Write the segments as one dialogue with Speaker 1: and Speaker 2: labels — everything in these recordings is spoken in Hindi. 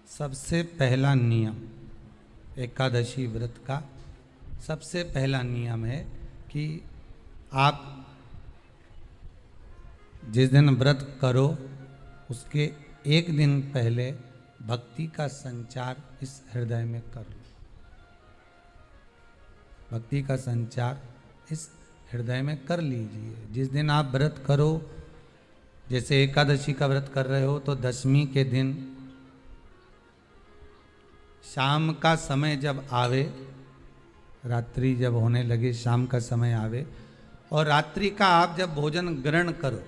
Speaker 1: सबसे पहला नियम एकादशी व्रत का सबसे पहला नियम है कि आप जिस दिन व्रत करो उसके एक दिन पहले भक्ति का संचार इस हृदय में कर लो। भक्ति का संचार इस हृदय में कर लीजिए। जिस दिन आप व्रत करो, जैसे एकादशी का व्रत कर रहे हो तो दशमी के दिन शाम का समय जब आवे, रात्रि जब होने लगे, शाम का समय आवे और रात्रि का आप जब भोजन ग्रहण करो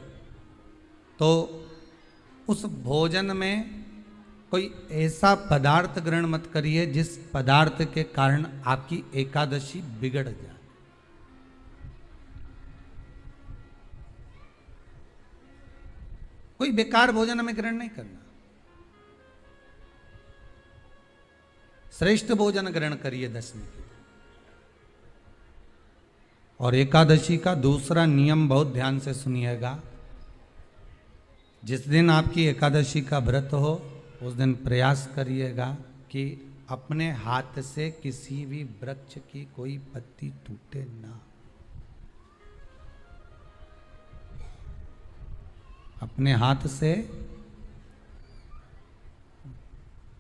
Speaker 1: तो उस भोजन में कोई ऐसा पदार्थ ग्रहण मत करिए जिस पदार्थ के कारण आपकी एकादशी बिगड़ जाए। कोई बेकार भोजन हमें ग्रहण नहीं करना, श्रेष्ठ भोजन ग्रहण करिए दशमी के दिन। और एकादशी का दूसरा नियम बहुत ध्यान से सुनिएगा। जिस दिन आपकी एकादशी का व्रत हो उस दिन प्रयास करिएगा कि अपने हाथ से किसी भी वृक्ष की कोई पत्ती टूटे ना। अपने हाथ से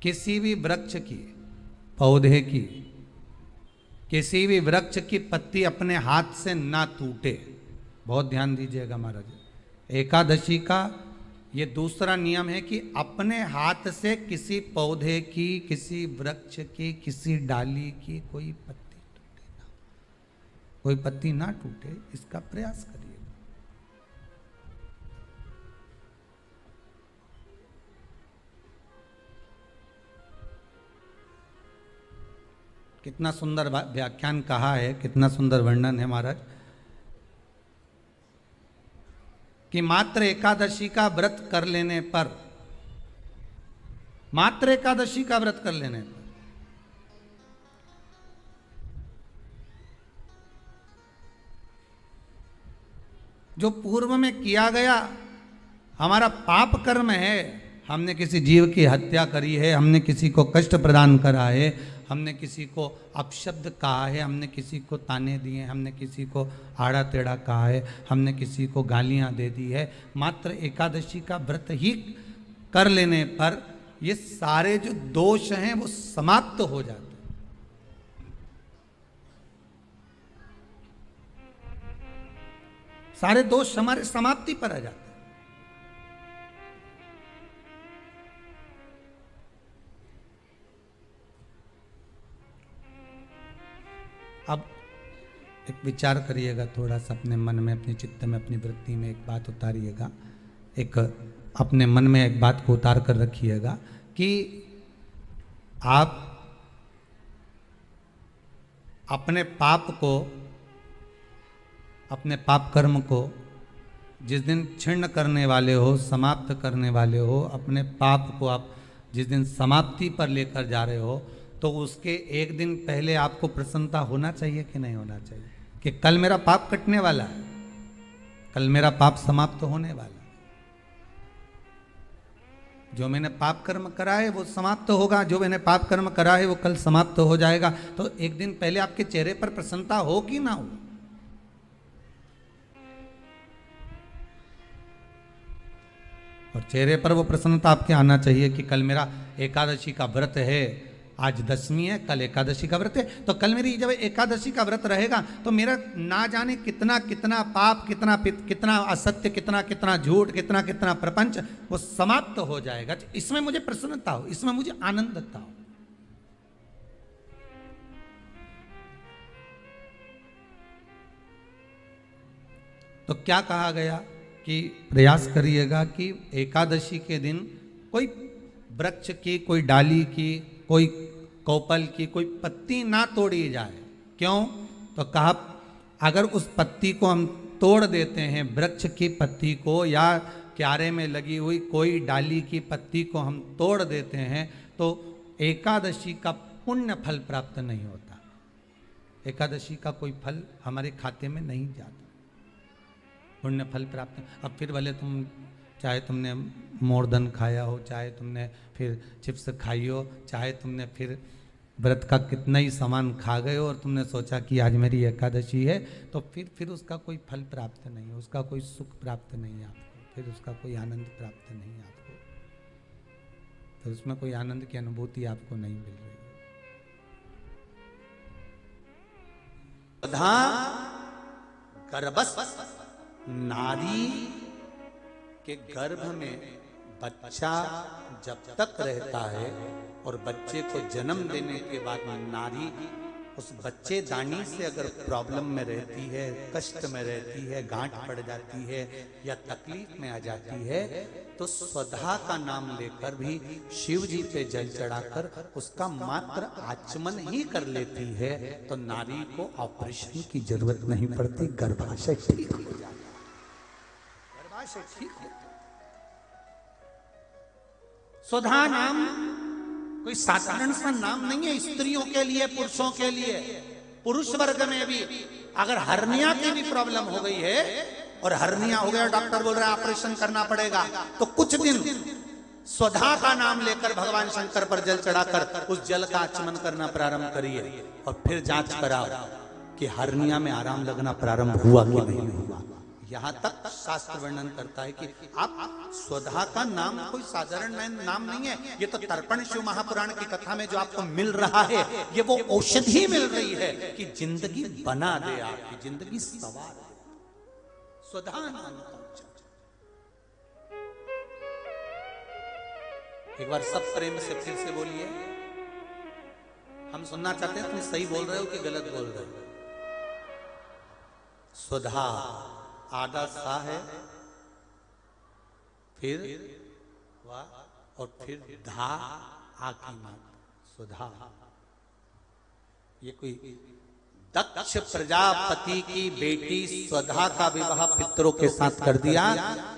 Speaker 1: किसी भी वृक्ष की, पौधे की, किसी भी वृक्ष की पत्ती अपने हाथ से ना टूटे। बहुत ध्यान दीजिएगा महाराज। एकादशी का ये दूसरा नियम है कि अपने हाथ से किसी पौधे की, किसी वृक्ष की, किसी डाली की कोई पत्ती टूटे ना, कोई पत्ती ना टूटे, इसका प्रयास करिए। कितना सुंदर व्याख्यान कहा है, कितना सुंदर वर्णन है महाराज कि मात्र एकादशी का व्रत कर लेने पर, मात्र एकादशी का व्रत कर लेने पर जो पूर्व में किया गया हमारा पाप कर्म है, हमने किसी जीव की हत्या करी है, हमने किसी को कष्ट प्रदान करा है, हमने किसी को अपशब्द कहा है, हमने किसी को ताने दिए, हमने किसी को आड़ा टेढ़ा कहा है, हमने किसी को गालियां दे दी है, मात्र एकादशी का व्रत ही कर लेने पर ये सारे जो दोष हैं वो समाप्त हो जाते हैं। सारे दोष हमारे समाप्ति पर आ जाते हैं। अब एक विचार करिएगा थोड़ा सा अपने मन में, अपने चित्त में, अपनी वृत्ति में एक बात उतारिएगा। एक अपने मन में एक बात को उतार कर रखिएगा कि आप अपने पाप को, अपने पाप कर्म को जिस दिन क्षीण करने वाले हो, समाप्त करने वाले हो, अपने पाप को आप जिस दिन समाप्ति पर लेकर जा रहे हो तो उसके एक दिन पहले आपको प्रसन्नता होना चाहिए कि नहीं होना चाहिए कि कल मेरा पाप कटने वाला है, कल मेरा पाप समाप्त होने वाला है। जो मैंने पाप कर्म करा है वो समाप्त होगा, जो मैंने पाप कर्म करा है वो कल समाप्त हो जाएगा। तो एक दिन पहले आपके चेहरे पर प्रसन्नता हो कि ना हो? और चेहरे पर वो प्रसन्नता आपके आना चाहिए कि कल मेरा एकादशी का व्रत है, आज दशमी है, कल एकादशी का व्रत है, तो कल मेरी जब एकादशी का व्रत रहेगा तो मेरा ना जाने कितना कितना पाप, कितना असत्य, कितना झूठ, कितना प्रपंच वो समाप्त हो जाएगा। इसमें मुझे प्रसन्नता हो, इसमें मुझे आनंदता हो। तो क्या कहा गया कि प्रयास करिएगा कि एकादशी के दिन कोई वृक्ष की, कोई डाली की, कोई कोपल की कोई पत्ती ना तोड़ी जाए। क्यों? तो कहा अगर उस पत्ती को हम तोड़ देते हैं, वृक्ष की पत्ती को या क्यारे में लगी हुई कोई डाली की पत्ती को हम तोड़ देते हैं तो एकादशी का पुण्य फल प्राप्त नहीं होता, एकादशी का कोई फल हमारे खाते में नहीं जाता, पुण्य फल प्राप्त। अब फिर भले तुम चाहे तुमने मोरदन खाया हो, चाहे तुमने फिर चिप्स खाई हो, चाहे तुमने फिर व्रत का कितना ही सामान खा गए हो और तुमने सोचा कि आज मेरी एकादशी है, तो फिर उसका कोई फल प्राप्त नहीं, उसका कोई सुख प्राप्त नहीं आपको, फिर उसका कोई आनंद प्राप्त नहीं आपको, तो उसमें कोई आनंद की अनुभूति आपको नहीं मिल रही है। गर्भस्थ नारी के गर्भ में बच्चा जब तक रहता है और बच्चे को जन्म देने के बाद नारी उस बच्चेदानी से अगर प्रॉब्लम में रहती है, कष्ट में रहती है, गांठ पड़ जाती है या तकलीफ में आ जाती है, तो स्वधा का नाम लेकर भी शिव जी पे जल चढ़ाकर उसका मात्र आचमन ही कर लेती है, तो नारी को ऑपरेशन की जरूरत नहीं पड़ती, गर्भाशय ठीक हो जाता है, गर्भाशय ठीक हो। स्वधा नाम कोई साधारण सा नाम नहीं है, स्त्रियों के लिए, पुरुषों के लिए, पुरुष वर्ग में भी अगर हर्निया की भी प्रॉब्लम हो गई है और हर्निया हो गया, डॉक्टर बोल रहा है ऑपरेशन करना पड़ेगा, तो कुछ दिन स्वधा का नाम लेकर भगवान शंकर पर जल चढ़ाकर उस जल का आचमन करना प्रारंभ करिए और फिर जांच कराओ कि हर्निया में आराम लगना प्रारंभ हुआ कि नहीं हुआ। यहां तक शास्त्र वर्णन करता है कि आप स्वधा का नाम कोई साधारण नाम नहीं है, ये तो तर्पण शिव महापुराण की कथा में जो आपको मिल रहा है, ये वो औषधि मिल रही है कि जिंदगी बना दे, आपकी जिंदगी सवार है। स्वधा नाम एक बार सब प्रेम से फिर से बोलिए, हम सुनना चाहते हैं तुम सही बोल रहे हो कि गलत बोल रहे हो। स्वधा आधा सा है, फिर वाह और फिर धा आ की मात सुधा। ये कोई दक्ष प्रजापति की बेटी स्वधा का विवाह पितरों के साथ कर दिया।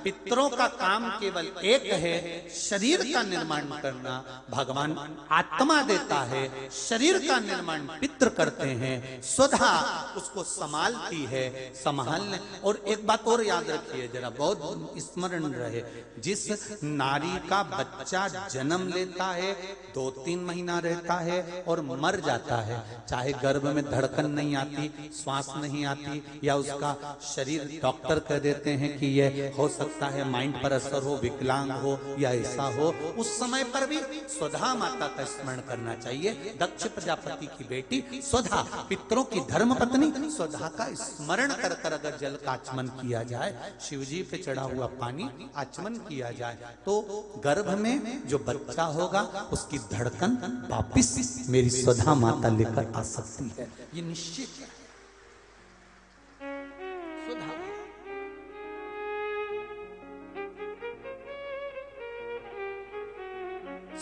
Speaker 1: पितरों का काम केवल एक है, शरीर का निर्माण करना। भगवान आत्मा देता है, शरीर का निर्माण पितृ करते हैं, स्वधा उसको संभालती है, संभालने। और एक बात और याद रखिए जरा, बहुत स्मरण रहे, जिस नारी का बच्चा जन्म लेता है, 2-3 महीना रहता है और मर जाता है, चाहे गर्भ में धड़कन नहीं आती, श्वास नहीं आती, या उसका शरीर डॉक्टर कह देते हैं कि ये हो सकता है माइंड पर असर हो, विकलांग हो या ऐसा हो, उस समय पर भी स्वधा माता का स्मरण करना चाहिए। दक्ष प्रजापति की बेटी स्वधा, पितरों की धर्म पत्नी स्वधा का स्मरण कर कर अगर जल का आचमन किया जाए, शिवजी पे चढ़ा हुआ पानी आचमन किया जाए, तो गर्भ में जो बच्चा होगा उसकी धड़कन वापिस मेरी स्वधा माता लेकर आ सकती है, ये निश्चित है। स्वधा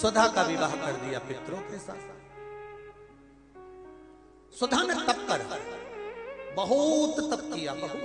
Speaker 1: स्वधा का विवाह कर दिया पितरों के साथ। स्वधा ने तप कर, बहुत तप किया, बहुत।